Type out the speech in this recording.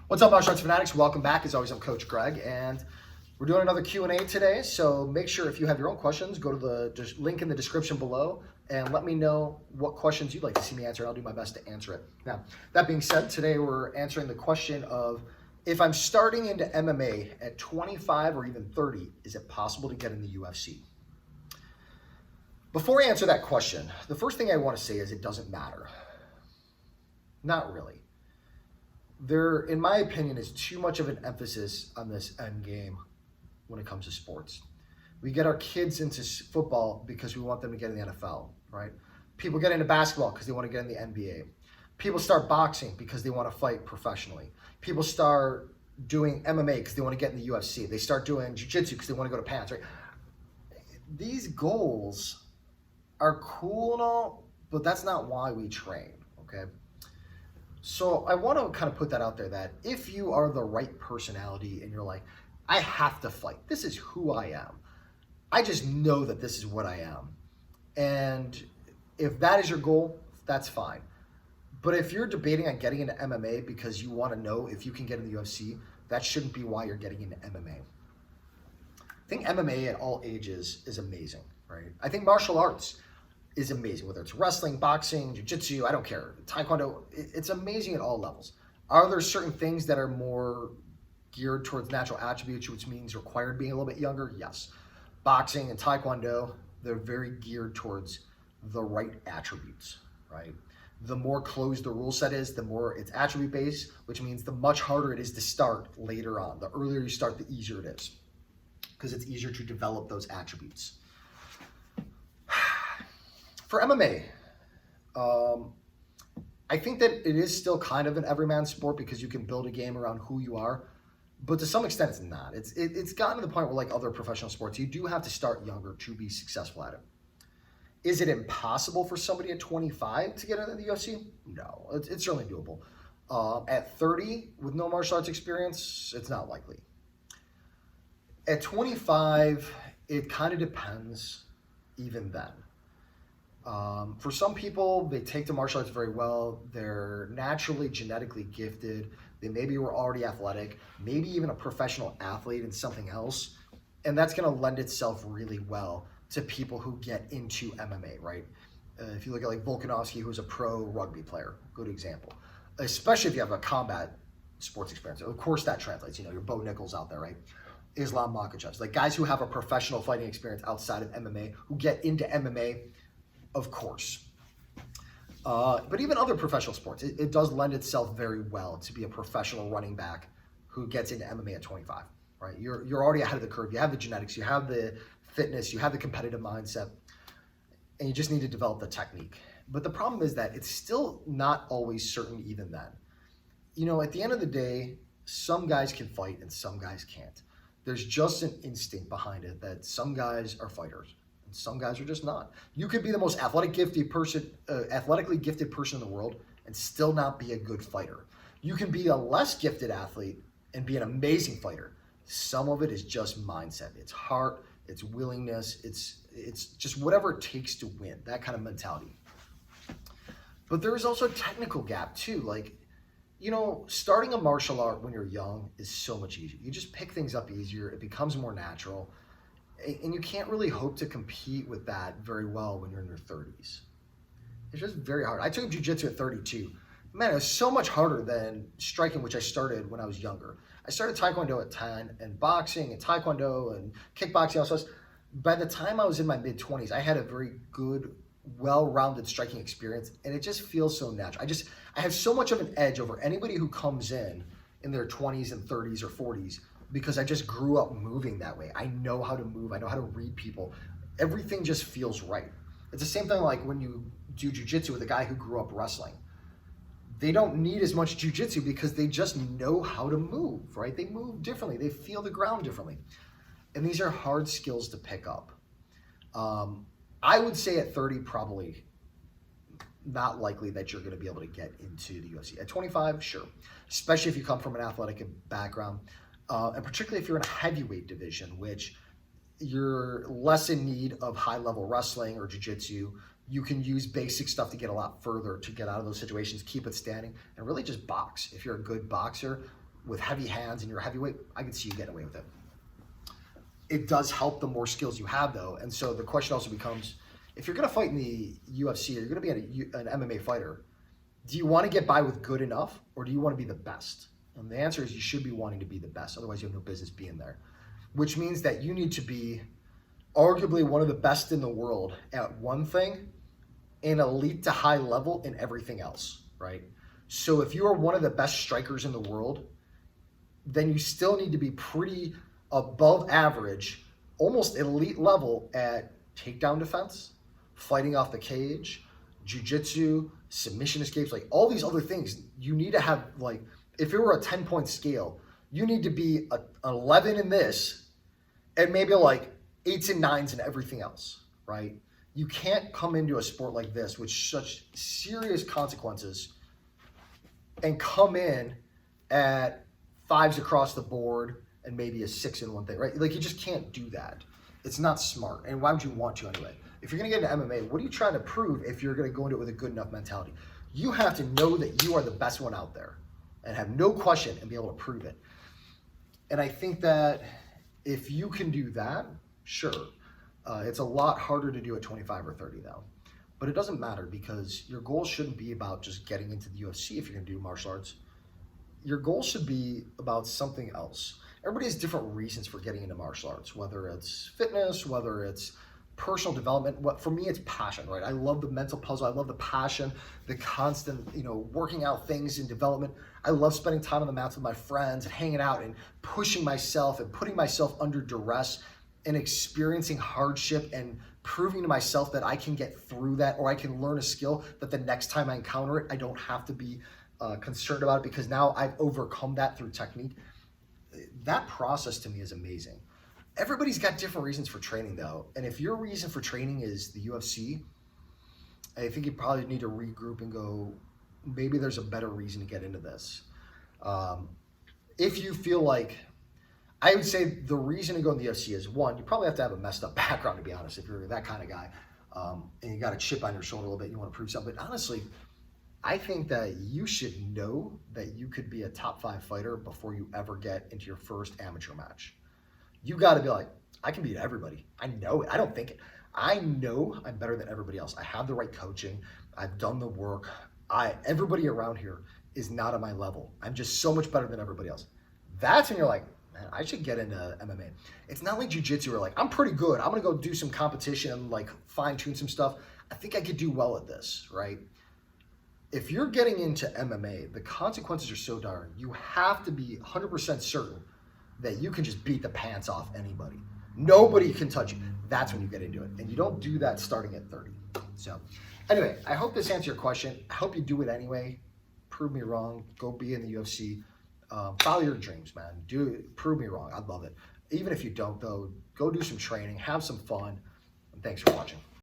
What's up, martial arts fanatics? Welcome back. As always, I'm Coach Greg, and we're doing another Q&A today. So make sure if you have your own questions, go to the link in the description below and let me know what questions you'd like to see me answer, and I'll do my best to answer it. Now, that being said, today we're answering the question of, if I'm starting into MMA at 25 or even 30, is it possible to get in the UFC? Before I answer that question, the first thing I want to say is it doesn't matter. Not really. There, in my opinion, is too much of an emphasis on this end game when it comes to sports. We get our kids into football because we want them to get in the NFL, right? People get into basketball because they want to get in the NBA. People start boxing because they want to fight professionally. People start doing MMA because they want to get in the UFC. They start doing jiu-jitsu because they want to go to pants, right? These goals are cool and all, but that's not why we train, okay? So I want to kind of put that out there that if you are the right personality and you're like, I have to fight, this is who I am, I just know that this is what I am. And if that is your goal, that's fine. But if you're debating on getting into MMA because you want to know if you can get in the UFC, that shouldn't be why you're getting into MMA. I think MMA at all ages is amazing, right? I think martial arts is amazing, whether it's wrestling, boxing, jiu-jitsu, I don't care, taekwondo, it's amazing at all levels. Are there certain things that are more geared towards natural attributes, which means required being a little bit younger? Yes. Boxing and taekwondo, they're very geared towards the right attributes, right? The more closed the rule set is, the more it's attribute based, which means the much harder it is to start later on. The earlier you start, the easier it is, because it's easier to develop those attributes. For MMA, I think that it is still kind of an everyman sport because you can build a game around who you are, but to some extent it's not. It's gotten to the point where, like other professional sports, you do have to start younger to be successful at it. Is it impossible for somebody at 25 to get into the UFC? No, it's certainly doable. At 30, with no martial arts experience, it's not likely. At 25, it kind of depends even then. For some people, they take to martial arts very well. They're naturally genetically gifted. They maybe were already athletic, maybe even a professional athlete in something else. And that's going to lend itself really well to people who get into MMA, right? If you look at like Volkanovski, who's a pro rugby player, good example. Especially if you have a combat sports experience. Of course that translates, your Bo Nichols out there, right? Islam Makhachev, like guys who have a professional fighting experience outside of MMA, who get into MMA, of course. But even other professional sports, it does lend itself very well to be a professional running back who gets into MMA at 25, right? You're already ahead of the curve. You have the genetics, you have the fitness, you have the competitive mindset, and you just need to develop the technique. But the problem is that it's still not always certain even then. At the end of the day, some guys can fight and some guys can't. There's just an instinct behind it that some guys are fighters. Some guys are just not. You could be the most athletically gifted person in the world and still not be a good fighter. You can be a less gifted athlete and be an amazing fighter. Some of it is just mindset. It's heart, it's willingness, it's just whatever it takes to win, that kind of mentality. But there is also a technical gap too. Like, starting a martial art when you're young is so much easier. You just pick things up easier. It becomes more natural. And you can't really hope to compete with that very well when you're in your 30s. It's just very hard. I took jiu-jitsu at 32. Man, it was so much harder than striking, which I started when I was younger. I started taekwondo at 10, and boxing and taekwondo and kickboxing also. By the time I was in my mid-20s, I had a very good, well-rounded striking experience, and it just feels so natural. I have so much of an edge over anybody who comes in their 20s and 30s or 40s, because I just grew up moving that way. I know how to move. I know how to read people. Everything just feels right. It's the same thing like when you do jiu-jitsu with a guy who grew up wrestling. They don't need as much jiu-jitsu because they just know how to move, right? They move differently. They feel the ground differently. And these are hard skills to pick up. I would say at 30, probably not likely that you're going to be able to get into the UFC. At 25, sure. Especially if you come from an athletic background. And particularly if you're in a heavyweight division, which you're less in need of high-level wrestling or jiu-jitsu. You can use basic stuff to get a lot further, to get out of those situations, keep it standing, and really just box. If you're a good boxer, with heavy hands and you're a heavyweight, I can see you getting away with it. It does help the more skills you have, though. And so the question also becomes, if you're going to fight in the UFC or you're going to be an MMA fighter, do you want to get by with good enough or do you want to be the best? And the answer is you should be wanting to be the best. Otherwise, you have no business being there, which means that you need to be arguably one of the best in the world at one thing and elite to high level in everything else, right? So if you are one of the best strikers in the world, then you still need to be pretty above average, almost elite level at takedown defense, fighting off the cage, jiu-jitsu, submission escapes, like all these other things. You need to have, like, if it were a 10-point scale, you need to be an 11 in this and maybe like 8s and 9s in everything else, right? You can't come into a sport like this with such serious consequences and come in at 5s across the board and maybe a 6 in one thing, right? Like, you just can't do that. It's not smart. And why would you want to anyway? If you're going to get into MMA, what are you trying to prove if you're going to go into it with a good enough mentality? You have to know that you are the best one out there and have no question and be able to prove it. And I think that if you can do that, sure. It's a lot harder to do at 25 or 30 though. But it doesn't matter because your goal shouldn't be about just getting into the UFC if you're going to do martial arts. Your goal should be about something else. Everybody has different reasons for getting into martial arts, whether it's fitness, whether it's personal development. For me, it's passion, right? I love the mental puzzle. I love the passion, the constant, working out things in development. I love spending time on the mats with my friends and hanging out and pushing myself and putting myself under duress and experiencing hardship and proving to myself that I can get through that, or I can learn a skill that the next time I encounter it, I don't have to be concerned about it because now I've overcome that through technique. That process to me is amazing. Everybody's got different reasons for training though. And if your reason for training is the UFC, I think you probably need to regroup and go, maybe there's a better reason to get into this. If you feel like, I would say the reason to go in the UFC is, one, you probably have to have a messed up background, to be honest, if you're that kind of guy. And you got a chip on your shoulder a little bit, you want to prove something. But honestly, I think that you should know that you could be a top 5 fighter before you ever get into your first amateur match. You got to be like, I can beat everybody. I know it. I don't think it. I know I'm better than everybody else. I have the right coaching. I've done the work. Everybody around here is not at my level. I'm just so much better than everybody else. That's when you're like, man, I should get into MMA. It's not like jiu-jitsu where like, I'm pretty good. I'm going to go do some competition, like fine tune some stuff. I think I could do well at this, right? If you're getting into MMA, the consequences are so dire. You have to be 100% certain that you can just beat the pants off anybody. Nobody can touch you. That's when you get into it. And you don't do that starting at 30. So anyway, I hope this answered your question. I hope you do it anyway. Prove me wrong. Go be in the UFC. Follow your dreams, man. Do it. Prove me wrong. I'd love it. Even if you don't, though, go do some training. Have some fun. And thanks for watching.